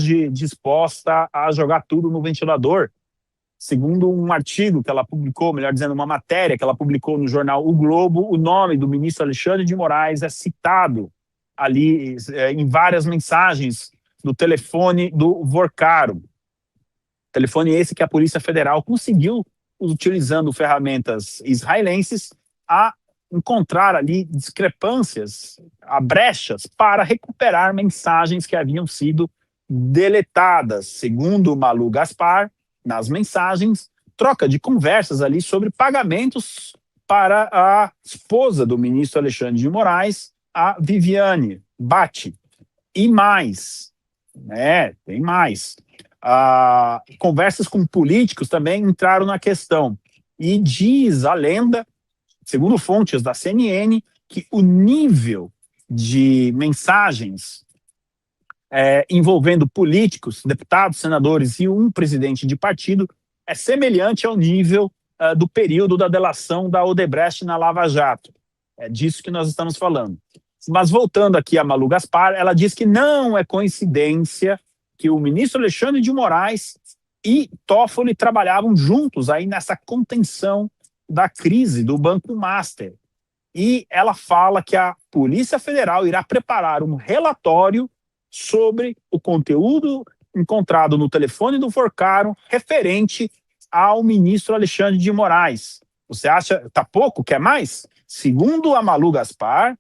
disposta a jogar tudo no ventilador. Segundo um artigo que ela publicou, melhor dizendo, uma matéria que ela publicou no jornal O Globo, o nome do ministro Alexandre de Moraes é citado ali em várias mensagens no telefone do Vorcaro. Telefone esse que a Polícia Federal conseguiu, utilizando ferramentas israelenses, a encontrar ali discrepâncias, brechas, para recuperar mensagens que haviam sido deletadas. Segundo Malu Gaspar, nas mensagens, troca de conversas ali sobre pagamentos para a esposa do ministro Alexandre de Moraes, a Viviane Batti. E mais, tem mais. Conversas com políticos também entraram na questão. E diz a lenda, segundo fontes da CNN, que o nível de mensagens envolvendo políticos, deputados, senadores e um presidente de partido é semelhante ao nível do período da delação da Odebrecht na Lava Jato. É disso que nós estamos falando. Mas voltando aqui a Malu Gaspar, ela diz que não é coincidência que o ministro Alexandre de Moraes e Toffoli trabalhavam juntos aí nessa contenção da crise do Banco Master. E ela fala que a Polícia Federal irá preparar um relatório sobre o conteúdo encontrado no telefone do Vorcaro referente ao ministro Alexandre de Moraes. Você acha que tá pouco? Quer mais? Segundo a Malu Gaspar,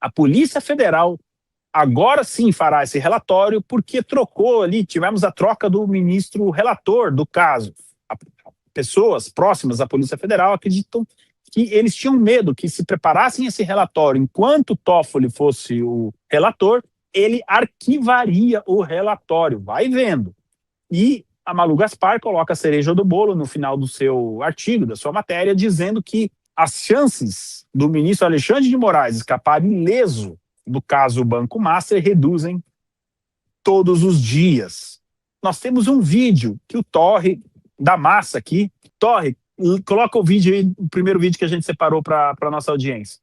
a Polícia Federal agora sim fará esse relatório porque trocou ali, tivemos a troca do ministro relator do caso. Pessoas próximas à Polícia Federal acreditam que eles tinham medo que se preparassem esse relatório enquanto Toffoli fosse o relator, ele arquivaria o relatório, vai vendo. E a Malu Gaspar coloca a cereja do bolo no final do seu artigo, da sua matéria, dizendo que as chances do ministro Alexandre de Moraes escapar ileso do caso Banco Master reduzem todos os dias. Nós temos um vídeo que o Torre da Massa aqui. Torre, coloca o vídeo aí, o primeiro vídeo que a gente separou para a nossa audiência.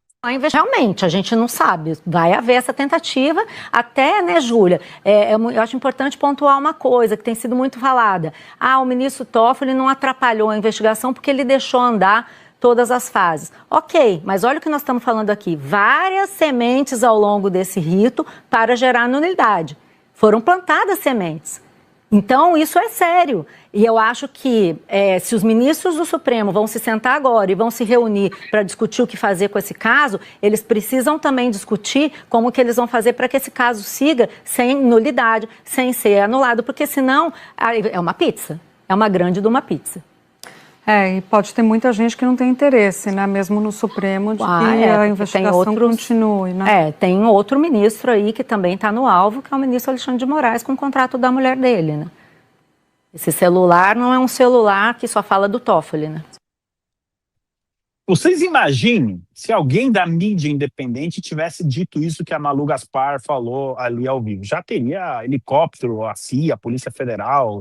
Realmente, a gente não sabe, vai haver essa tentativa, até, né, Júlia, eu acho importante pontuar uma coisa que tem sido muito falada. O ministro Toffoli não atrapalhou a investigação porque ele deixou andar todas as fases. Ok, mas olha o que nós estamos falando aqui, várias sementes ao longo desse rito para gerar nulidade. Foram plantadas sementes. Então, isso é sério. E eu acho que se os ministros do Supremo vão se sentar agora e vão se reunir para discutir o que fazer com esse caso, eles precisam também discutir como que eles vão fazer para que esse caso siga sem nulidade, sem ser anulado, porque senão é uma pizza, é uma grande de uma pizza. E pode ter muita gente que não tem interesse, né, mesmo no Supremo, de que a investigação continue, né? Tem outro ministro aí que também está no alvo, que é o ministro Alexandre de Moraes, com o contrato da mulher dele, né? Esse celular não é um celular que só fala do Toffoli, né? Vocês imaginem se alguém da mídia independente tivesse dito isso que a Malu Gaspar falou ali ao vivo. Já teria helicóptero, a CIA, a Polícia Federal,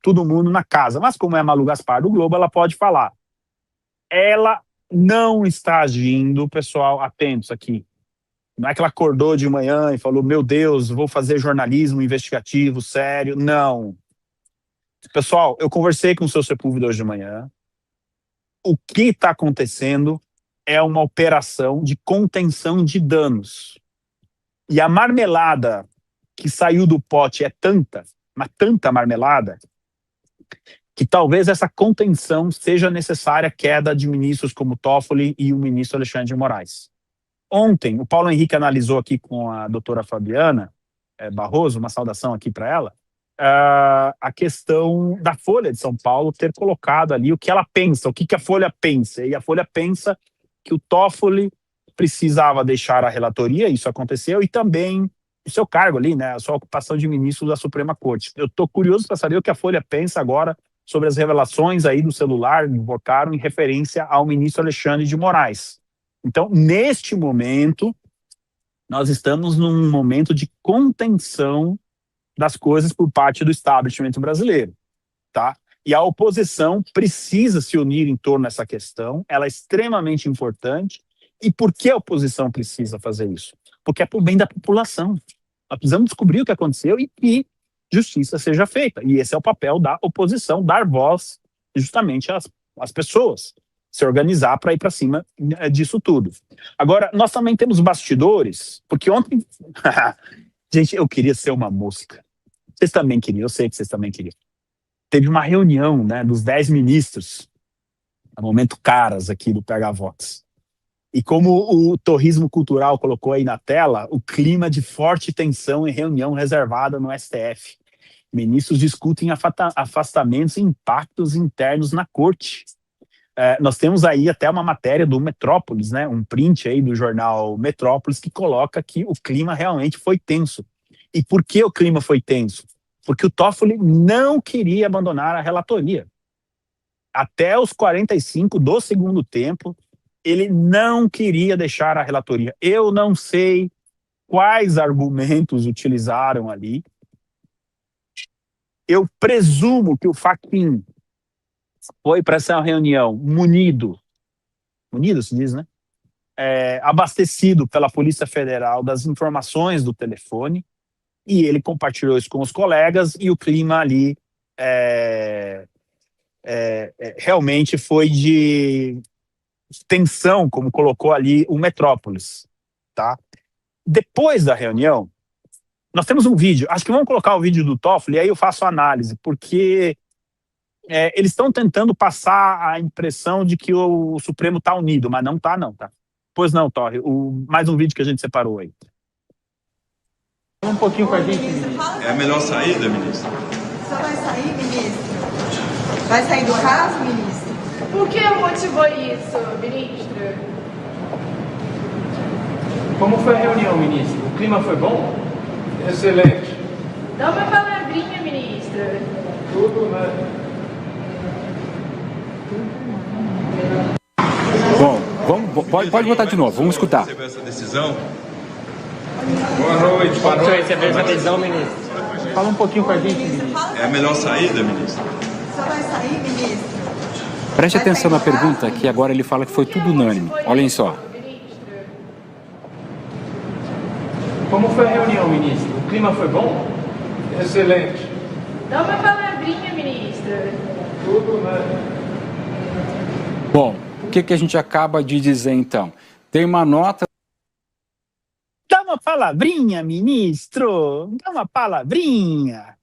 todo mundo na casa. Mas como é a Malu Gaspar do Globo, ela pode falar. Ela não está agindo, pessoal, atentos aqui. Não é que ela acordou de manhã e falou, meu Deus, vou fazer jornalismo investigativo, sério. Não. Pessoal, eu conversei com o seu Sepúlveda hoje de manhã. O que está acontecendo é uma operação de contenção de danos. E a marmelada que saiu do pote é tanta, mas tanta marmelada, que talvez essa contenção seja necessária a queda de ministros como Toffoli e o ministro Alexandre de Moraes. Ontem, o Paulo Henrique analisou aqui com a doutora Fabiana Barroso, uma saudação aqui para ela, a questão da Folha de São Paulo ter colocado ali o que ela pensa, o que a Folha pensa. E a Folha pensa que o Toffoli precisava deixar a relatoria, isso aconteceu, e também o seu cargo ali, né, a sua ocupação de ministro da Suprema Corte. Eu estou curioso para saber o que a Folha pensa agora sobre as revelações aí do celular do Vorcaro em referência ao ministro Alexandre de Moraes. Então, neste momento, nós estamos num momento de contenção das coisas por parte do establishment brasileiro, tá? E a oposição precisa se unir em torno dessa questão, ela é extremamente importante. E por que a oposição precisa fazer isso? Porque é por bem da população. Nós precisamos descobrir o que aconteceu e que justiça seja feita. E esse é o papel da oposição, dar voz justamente às pessoas, se organizar para ir para cima disso tudo. Agora, nós também temos bastidores, porque ontem... Gente, eu queria ser uma mosca. Vocês também queriam, eu sei que vocês também queriam. Teve uma reunião, né, dos 10 ministros, no momento caras aqui do PH Vox. E como o Torrismo Cultural colocou aí na tela, o clima de forte tensão em reunião reservada no STF. Ministros discutem afastamentos e impactos internos na corte. Nós temos aí até uma matéria do Metrópolis, né, um print aí do jornal Metrópolis, que coloca que o clima realmente foi tenso. E por que o clima foi tenso? Porque o Toffoli não queria abandonar a relatoria. Até os 45 do segundo tempo, ele não queria deixar a relatoria. Eu não sei quais argumentos utilizaram ali. Eu presumo que o Fachin foi para essa reunião munido se diz, né? Abastecido pela Polícia Federal das informações do telefone, e ele compartilhou isso com os colegas, e o clima ali realmente foi de tensão, como colocou ali o Metrópolis, tá? Depois da reunião, nós temos um vídeo, acho que vamos colocar o vídeo do Toffoli, e aí eu faço a análise, porque eles estão tentando passar a impressão de que o Supremo está unido, mas não está, não, tá? Pois não, Torre, mais um vídeo que a gente separou aí. Fala um pouquinho com a gente, ministro. É a melhor saída, ministro? O senhor vai sair, ministro? Vai sair do caso, ministro? Por que motivou isso, ministro? Como foi a reunião, ministro? O clima foi bom? Excelente. Dá uma palavrinha, ministro. Tudo, né? Bom, pode botar de novo, vamos escutar. Receber essa decisão? Boa noite, boa noite. Receber essa decisão, ministro? Fala um pouquinho com a gente, ministro. É a melhor saída, ministro? O senhor vai sair, ministro? Preste atenção na pergunta, que agora ele fala que foi tudo unânime. Olhem só. Como foi a reunião, ministro? O clima foi bom? Excelente. Dá uma palavrinha, ministro. Tudo, né? Bom, o que a gente acaba de dizer então? Tem uma nota... Dá uma palavrinha, ministro! Dá uma palavrinha!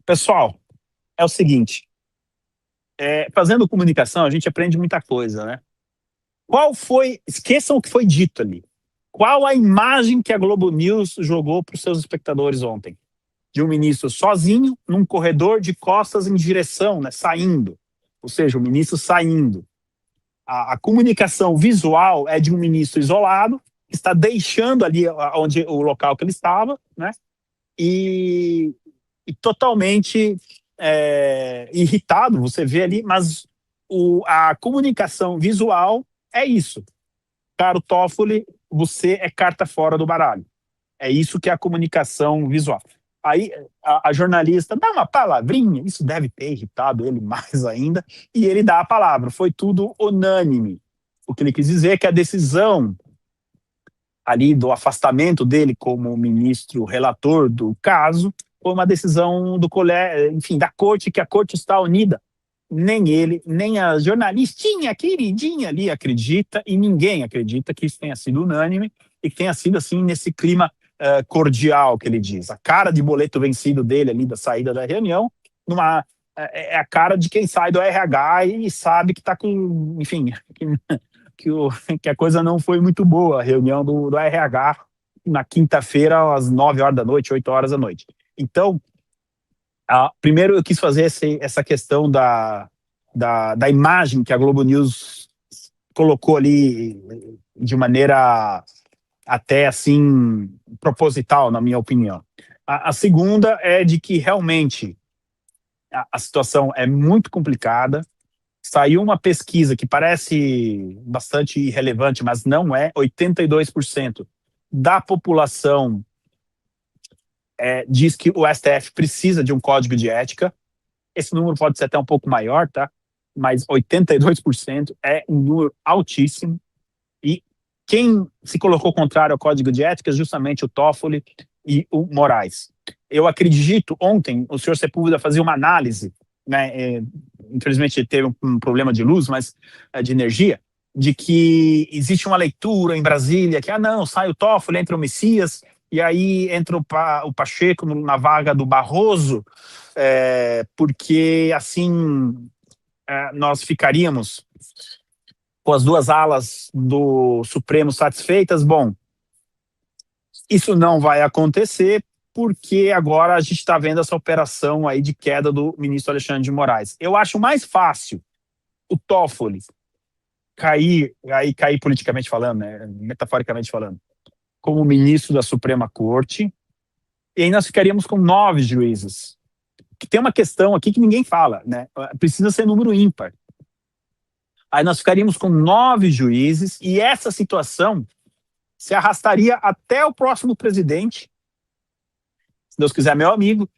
Pessoal, é o seguinte, fazendo comunicação a gente aprende muita coisa, né? Esqueçam o que foi dito ali. Qual a imagem que a Globo News jogou para os seus espectadores ontem? De um ministro sozinho, num corredor de costas em direção, né, saindo. Ou seja, o ministro saindo. A comunicação visual é de um ministro isolado, que está deixando ali o local que ele estava, né? E totalmente irritado, você vê ali, mas a comunicação visual é isso. Caro Toffoli, você é carta fora do baralho. É isso que é a comunicação visual. Aí a jornalista dá uma palavrinha, isso deve ter irritado ele mais ainda, e ele dá a palavra. Foi tudo unânime. O que ele quis dizer é que a decisão ali do afastamento dele como ministro relator do caso foi uma decisão do enfim, da corte, que a corte está unida. Nem ele, nem a jornalistinha queridinha ali acredita, e ninguém acredita que isso tenha sido unânime e que tenha sido assim nesse clima cordial que ele diz. A cara de boleto vencido dele ali da saída da reunião é a cara de quem sai do RH e sabe que está com, enfim, que a coisa não foi muito boa, a reunião do RH na quinta-feira às 9 horas da noite, 8 horas da noite. Então, primeiro eu quis fazer essa questão da imagem que a Globo News colocou ali de maneira até assim proposital, na minha opinião. A segunda é de que realmente a situação é muito complicada. Saiu uma pesquisa que parece bastante irrelevante, mas não é. 82% da população diz que o STF precisa de um código de ética. Esse número pode ser até um pouco maior, tá? Mas 82% é um número altíssimo. E quem se colocou contrário ao código de ética é justamente o Toffoli, e o Moraes. Eu acredito, ontem o senhor Sepúlveda fazia uma análise, né, infelizmente teve um problema de luz, mas de energia, de que existe uma leitura em Brasília que, não, sai o Toffoli, entra o Messias, e aí entra o Pacheco na vaga do Barroso, porque assim nós ficaríamos com as duas alas do Supremo satisfeitas. Bom, isso não vai acontecer, porque agora a gente está vendo essa operação aí de queda do ministro Alexandre de Moraes. Eu acho mais fácil o Toffoli cair politicamente falando, né, metaforicamente falando, como ministro da Suprema Corte, e aí nós ficaríamos com 9 juízes. Que tem uma questão aqui que ninguém fala, né? Precisa ser número ímpar. Aí nós ficaríamos com 9 juízes, e essa situação se arrastaria até o próximo presidente, se Deus quiser, meu amigo,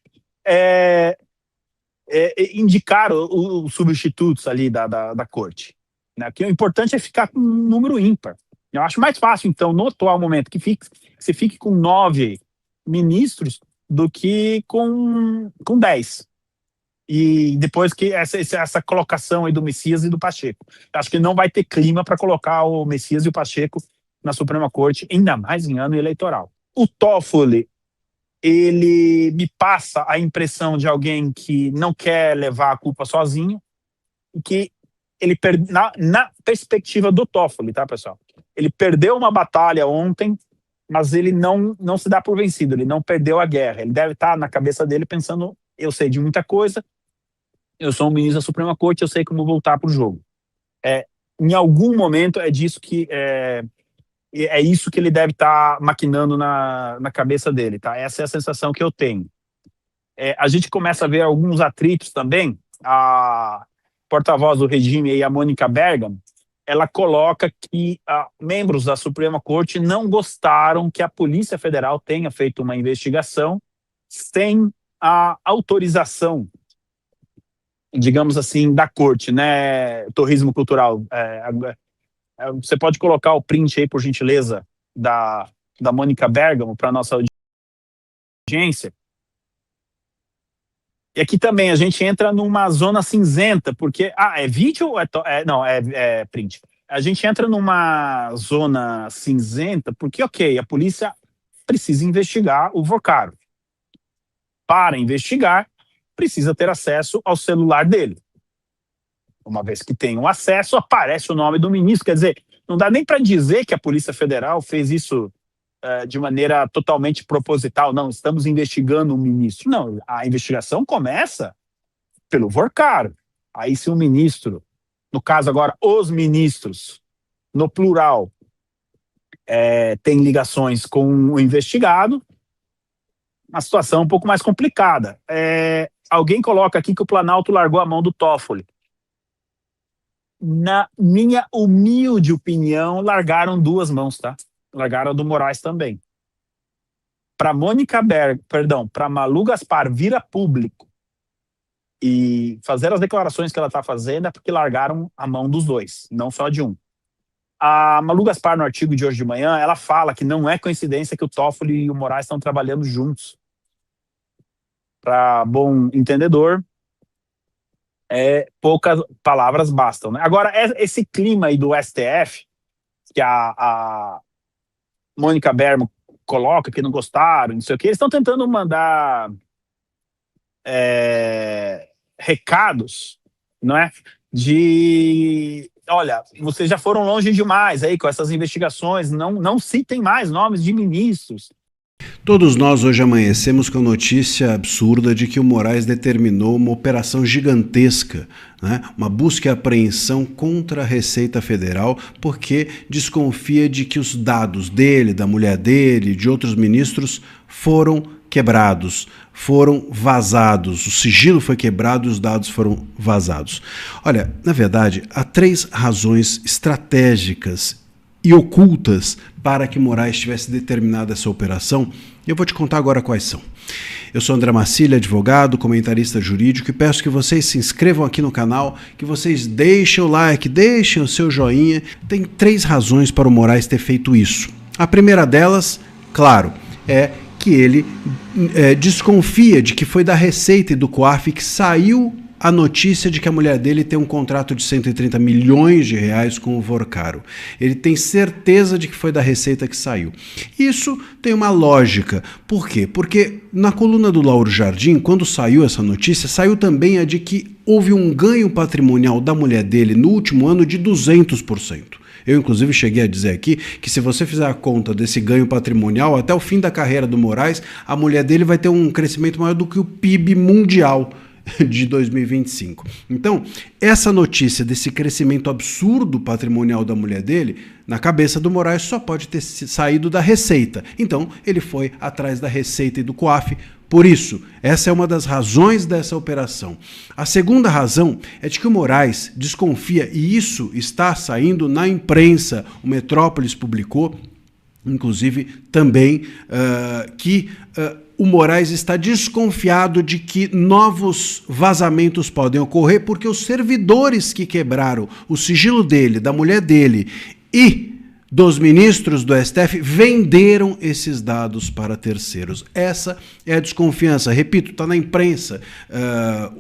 indicar os substitutos ali da corte. Né? Que o importante é ficar com um número ímpar. Eu acho mais fácil, então, no atual momento, que você fique com 9 ministros do que com 10. E depois que essa colocação aí do Messias e do Pacheco. Eu acho que não vai ter clima para colocar o Messias e o Pacheco na Suprema Corte, ainda mais em ano eleitoral. O Toffoli, ele me passa a impressão de alguém que não quer levar a culpa sozinho, e que ele na perspectiva do Toffoli, tá, pessoal? Ele perdeu uma batalha ontem, mas ele não se dá por vencido, ele não perdeu a guerra. Ele deve estar na cabeça dele pensando, eu sei de muita coisa, eu sou um ministro da Suprema Corte, eu sei como voltar para o jogo. Em algum momento é isso que ele deve estar maquinando na cabeça dele, tá? Essa é a sensação que eu tenho. A gente começa a ver alguns atritos também. A porta-voz do regime, aí, a Mônica Bergamo, ela coloca que membros da Suprema Corte não gostaram que a Polícia Federal tenha feito uma investigação sem a autorização, digamos assim, da corte, né? Torresmo cultural. Você pode colocar o print aí, por gentileza, da Mônica Bergamo para nossa audiência. E aqui também a gente entra numa zona cinzenta, porque... é vídeo ou não, é print. A gente entra numa zona cinzenta porque, a polícia precisa investigar o Vocaro. Para investigar, precisa ter acesso ao celular dele. Uma vez que tem um acesso, aparece o nome do ministro. Quer dizer, não dá nem para dizer que a Polícia Federal fez isso de maneira totalmente proposital. Não, estamos investigando um ministro. Não, a investigação começa pelo Vocaro. Aí se o ministro, no caso agora, os ministros, no plural, tem ligações com o investigado, uma situação um pouco mais complicada. Alguém coloca aqui que o Planalto largou a mão do Toffoli. Na minha humilde opinião, largaram 2 mãos, tá? Largaram a do Moraes também. Para para Malu Gaspar vir a público e fazer as declarações que ela está fazendo é porque largaram a mão dos 2, não só de um. A Malu Gaspar, no artigo de hoje de manhã, ela fala que não é coincidência que o Toffoli e o Moraes estão trabalhando juntos. Para bom entendedor, poucas palavras bastam, né? Agora, esse clima aí do STF, que a Mônica Bergamo coloca que não gostaram, não sei o que, eles estão tentando mandar recados, não é? Olha, vocês já foram longe demais aí com essas investigações, não citem mais nomes de ministros. Todos nós hoje amanhecemos com a notícia absurda de que o Moraes determinou uma operação gigantesca, né? Uma busca e apreensão contra a Receita Federal, porque desconfia de que os dados dele, da mulher dele, de outros ministros foram quebrados, foram vazados. O sigilo foi quebrado e os dados foram vazados. Olha, na verdade, há 3 razões estratégicas e ocultas para que Moraes tivesse determinado essa operação. Eu vou te contar agora quais são. Eu sou André Marcílio, advogado, comentarista jurídico, e peço que vocês se inscrevam aqui no canal, que vocês deixem o like, deixem o seu joinha. Tem 3 razões para o Moraes ter feito isso. A primeira delas, claro, é que ele desconfia de que foi da Receita e do COAF que saiu a notícia de que a mulher dele tem um contrato de 130 milhões de reais com o Vorcaro. Ele tem certeza de que foi da Receita que saiu. Isso tem uma lógica. Por quê? Porque na coluna do Lauro Jardim, quando saiu essa notícia, saiu também a de que houve um ganho patrimonial da mulher dele no último ano de 200%. Eu, inclusive, cheguei a dizer aqui que se você fizer a conta desse ganho patrimonial, até o fim da carreira do Moraes, a mulher dele vai ter um crescimento maior do que o PIB mundial de 2025. Então, essa notícia desse crescimento absurdo patrimonial da mulher dele, na cabeça do Moraes, só pode ter saído da Receita. Então, ele foi atrás da Receita e do COAF. Por isso, essa é uma das razões dessa operação. A segunda razão é de que o Moraes desconfia, e isso está saindo na imprensa, o Metrópolis publicou, inclusive, também, que o Moraes está desconfiado de que novos vazamentos podem ocorrer porque os servidores que quebraram o sigilo dele, da mulher dele e dos ministros do STF venderam esses dados para terceiros. Essa é a desconfiança. Repito, está na imprensa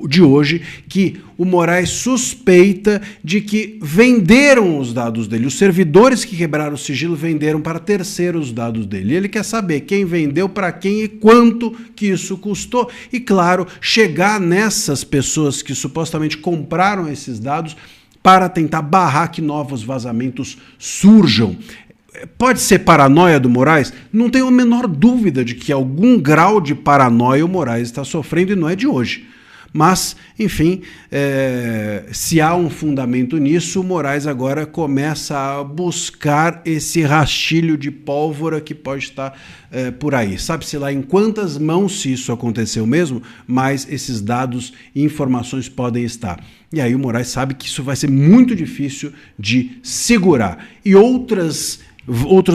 de hoje que o Moraes suspeita de que venderam os dados dele. Os servidores que quebraram o sigilo venderam para terceiros os dados dele. Ele quer saber quem vendeu, para quem e quanto que isso custou. E, claro, chegar nessas pessoas que supostamente compraram esses dados para tentar barrar que novos vazamentos surjam. Pode ser paranoia do Moraes? Não tenho a menor dúvida de que algum grau de paranoia o Moraes está sofrendo e não é de hoje. Mas, enfim, se há um fundamento nisso, o Moraes agora começa a buscar esse rastilho de pólvora que pode estar por aí. Sabe-se lá em quantas mãos, se isso aconteceu mesmo, mas esses dados e informações podem estar. E aí o Moraes sabe que isso vai ser muito difícil de segurar. E outros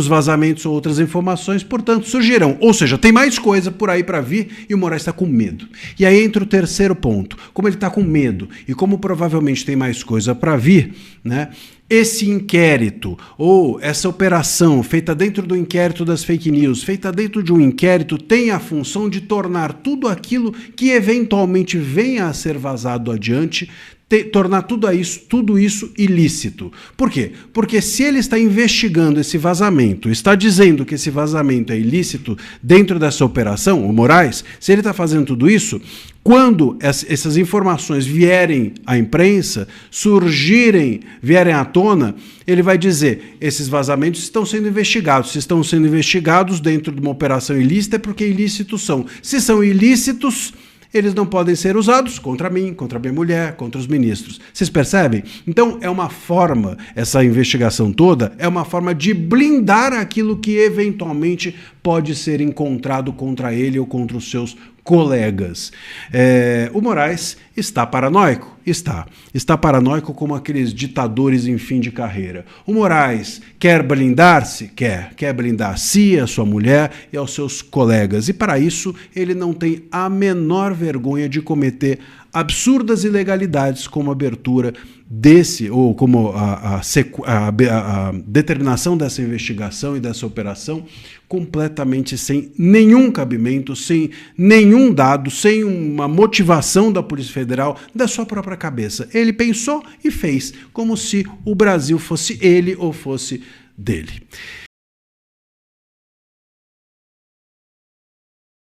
vazamentos ou outras informações, portanto, surgirão. Ou seja, tem mais coisa por aí para vir e o Moraes está com medo. E aí entra o terceiro ponto. Como ele está com medo e como provavelmente tem mais coisa para vir, né? Esse inquérito ou essa operação feita dentro do inquérito das fake news, feita dentro de um inquérito, tem a função de tornar tudo aquilo que eventualmente venha a ser vazado adiante, tornar tudo isso ilícito. Por quê? Porque se ele está investigando esse vazamento, está dizendo que esse vazamento é ilícito dentro dessa operação, o Moraes, se ele está fazendo tudo isso, quando essas informações vierem à imprensa, vierem à tona, ele vai dizer, esses vazamentos estão sendo investigados. Se estão sendo investigados dentro de uma operação ilícita, é porque ilícitos são. Se são ilícitos, eles não podem ser usados contra mim, contra minha mulher, contra os ministros. Vocês percebem? Então, é uma forma, essa investigação toda, é uma forma de blindar aquilo que eventualmente pode ser encontrado contra ele ou contra os seus colegas. O Moraes está paranoico? Está paranoico como aqueles ditadores em fim de carreira. O Moraes quer blindar-se? Quer blindar a si, a sua mulher e aos seus colegas. E para isso ele não tem a menor vergonha de cometer absurdas ilegalidades como a abertura desse, ou como a determinação dessa investigação e dessa operação, completamente sem nenhum cabimento, sem nenhum dado, sem uma motivação da Polícia Federal, da sua própria cabeça. Ele pensou e fez, como se o Brasil fosse ele ou fosse dele.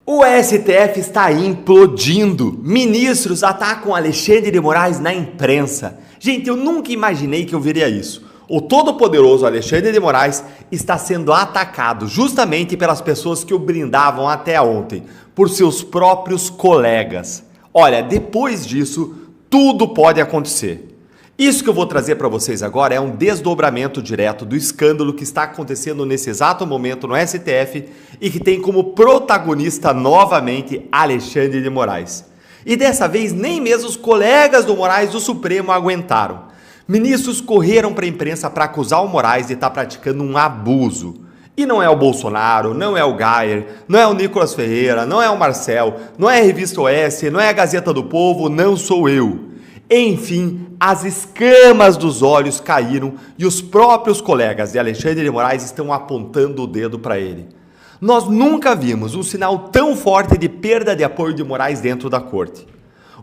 O STF está implodindo. Ministros atacam Alexandre de Moraes na imprensa. Gente, eu nunca imaginei que eu veria isso. O todo-poderoso Alexandre de Moraes está sendo atacado justamente pelas pessoas que o blindavam até ontem, por seus próprios colegas. Olha, depois disso, tudo pode acontecer. Isso que eu vou trazer para vocês agora é um desdobramento direto do escândalo que está acontecendo nesse exato momento no STF e que tem como protagonista novamente Alexandre de Moraes. E dessa vez nem mesmo os colegas do Moraes do Supremo aguentaram. Ministros correram para a imprensa para acusar o Moraes de estar praticando um abuso. E não é o Bolsonaro, não é o Geyer, não é o Nicolas Ferreira, não é o Marcel, não é a Revista OS, não é a Gazeta do Povo, não sou eu. Enfim, as escamas dos olhos caíram e os próprios colegas de Alexandre de Moraes estão apontando o dedo para ele. Nós nunca vimos um sinal tão forte de perda de apoio de Moraes dentro da corte.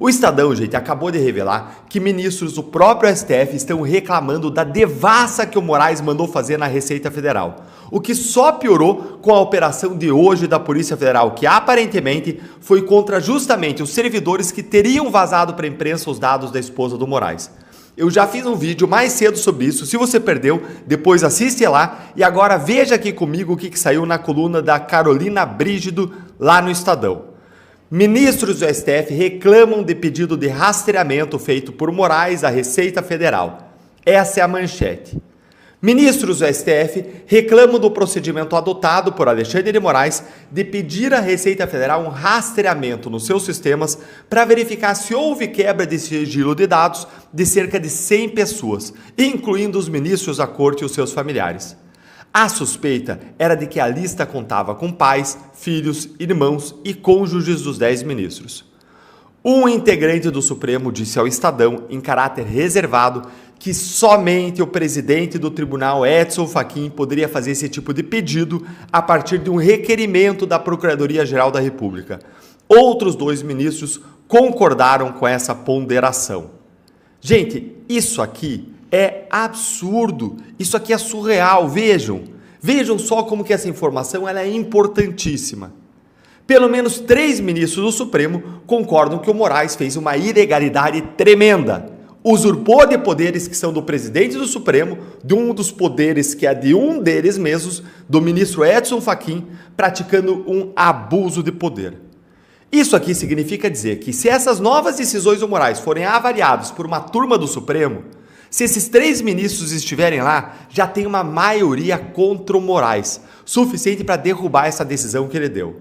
O Estadão, gente, acabou de revelar que ministros do próprio STF estão reclamando da devassa que o Moraes mandou fazer na Receita Federal, o que só piorou com a operação de hoje da Polícia Federal, que aparentemente foi contra justamente os servidores que teriam vazado para a imprensa os dados da esposa do Moraes. Eu já fiz um vídeo mais cedo sobre isso, se você perdeu, depois assiste lá e agora veja aqui comigo o que saiu na coluna da Carolina Brígido lá no Estadão. Ministros do STF reclamam de pedido de rastreamento feito por Moraes à Receita Federal. Essa é a manchete. Ministros do STF reclamam do procedimento adotado por Alexandre de Moraes de pedir à Receita Federal um rastreamento nos seus sistemas para verificar se houve quebra de sigilo de dados de cerca de 100 pessoas, incluindo os ministros da corte e os seus familiares. A suspeita era de que a lista contava com pais, filhos, irmãos e cônjuges dos 10 ministros. Um integrante do Supremo disse ao Estadão, em caráter reservado, que somente o presidente do tribunal, Edson Fachin, poderia fazer esse tipo de pedido a partir de um requerimento da Procuradoria-Geral da República. Outros 2 ministros concordaram com essa ponderação. Gente, isso aqui é absurdo, isso aqui é surreal, vejam só como que essa informação ela é importantíssima. Pelo menos 3 ministros do Supremo concordam que o Moraes fez uma ilegalidade tremenda. Usurpou de poderes que são do presidente do Supremo, de um dos poderes que é de um deles mesmos, do ministro Edson Fachin, praticando um abuso de poder. Isso aqui significa dizer que se essas novas decisões do Moraes forem avaliadas por uma turma do Supremo, se esses 3 ministros estiverem lá, já tem uma maioria contra o Moraes, suficiente para derrubar essa decisão que ele deu.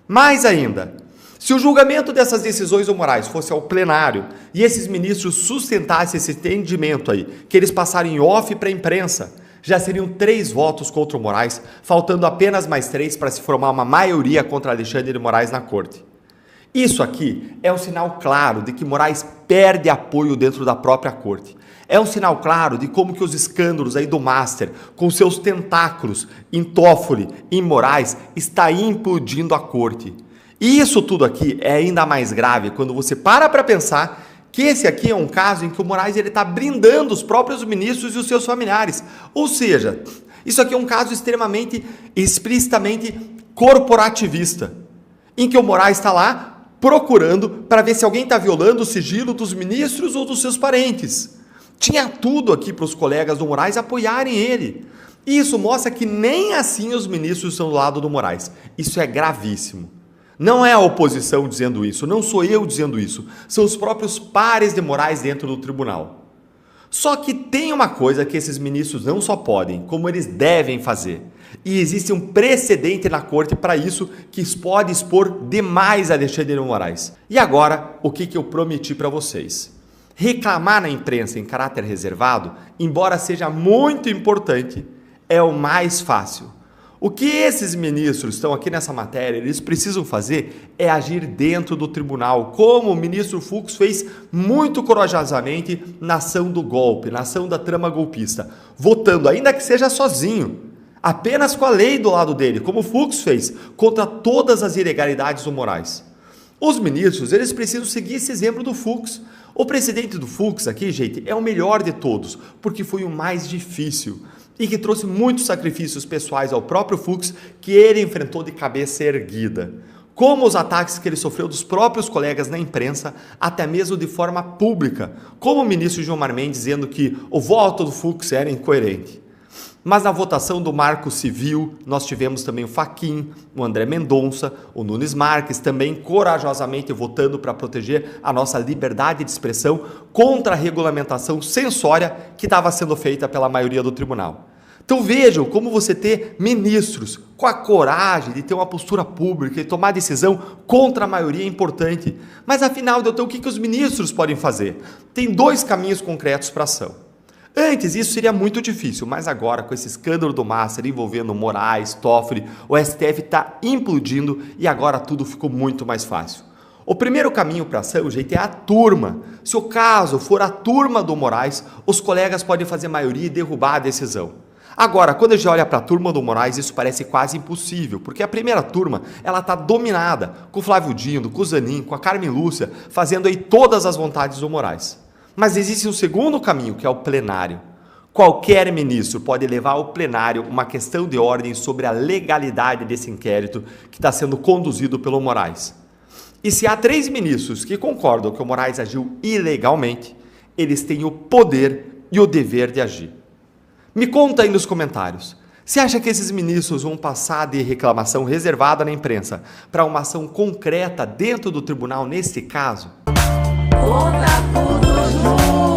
Mais ainda, se o julgamento dessas decisões do Moraes fosse ao plenário e esses ministros sustentassem esse entendimento aí, que eles passaram em off para a imprensa, já seriam 3 votos contra o Moraes, faltando apenas mais 3 para se formar uma maioria contra Alexandre de Moraes na corte. Isso aqui é um sinal claro de que Moraes perde apoio dentro da própria corte. É um sinal claro de como que os escândalos aí do Master, com seus tentáculos em Toffoli, em Moraes, está implodindo a corte. E isso tudo aqui é ainda mais grave quando você para pensar que esse aqui é um caso em que o Moraes está brindando os próprios ministros e os seus familiares. Ou seja, isso aqui é um caso explicitamente corporativista, em que o Moraes está lá procurando para ver se alguém está violando o sigilo dos ministros ou dos seus parentes. Tinha tudo aqui para os colegas do Moraes apoiarem ele. Isso mostra que nem assim os ministros estão do lado do Moraes. Isso é gravíssimo. Não é a oposição dizendo isso, não sou eu dizendo isso, são os próprios pares de Moraes dentro do tribunal. Só que tem uma coisa que esses ministros não só podem, como eles devem fazer. E existe um precedente na corte para isso que pode expor demais Alexandre de Moraes. E agora, o que eu prometi para vocês? Reclamar na imprensa em caráter reservado, embora seja muito importante, é o mais fácil. O que esses ministros estão aqui nessa matéria, eles precisam fazer é agir dentro do tribunal, como o ministro Fux fez muito corajosamente na ação do golpe, na ação da trama golpista, votando, ainda que seja sozinho, apenas com a lei do lado dele, como o Fux fez, contra todas as ilegalidades do Moraes. Os ministros, eles precisam seguir esse exemplo do Fux. O presidente do Fux aqui, gente, é o melhor de todos, porque foi o mais difícil e que trouxe muitos sacrifícios pessoais ao próprio Fux, que ele enfrentou de cabeça erguida. Como os ataques que ele sofreu dos próprios colegas na imprensa, até mesmo de forma pública, como o ministro Gilmar Mendes dizendo que o voto do Fux era incoerente. Mas na votação do Marco Civil, nós tivemos também o Fachin, o André Mendonça, o Nunes Marques, também corajosamente votando para proteger a nossa liberdade de expressão contra a regulamentação censória que estava sendo feita pela maioria do tribunal. Então vejam como você ter ministros com a coragem de ter uma postura pública e tomar decisão contra a maioria é importante. Mas afinal, então, o que os ministros podem fazer? Tem 2 caminhos concretos para ação. Antes isso seria muito difícil, mas agora com esse escândalo do Master envolvendo Moraes, Toffoli, o STF está implodindo e agora tudo ficou muito mais fácil. O primeiro caminho para ação, gente, é a turma. Se o caso for a turma do Moraes, os colegas podem fazer maioria e derrubar a decisão. Agora, quando a gente olha para a turma do Moraes, isso parece quase impossível, porque a primeira turma, ela está dominada com o Flávio Dino, com o Zanin, com a Carmen Lúcia, fazendo aí todas as vontades do Moraes. Mas existe um segundo caminho, que é o plenário. Qualquer ministro pode levar ao plenário uma questão de ordem sobre a legalidade desse inquérito que está sendo conduzido pelo Moraes. E se há 3 ministros que concordam que o Moraes agiu ilegalmente, eles têm o poder e o dever de agir. Me conta aí nos comentários, você acha que esses ministros vão passar de reclamação reservada na imprensa para uma ação concreta dentro do tribunal nesse caso? Conta tudo junto.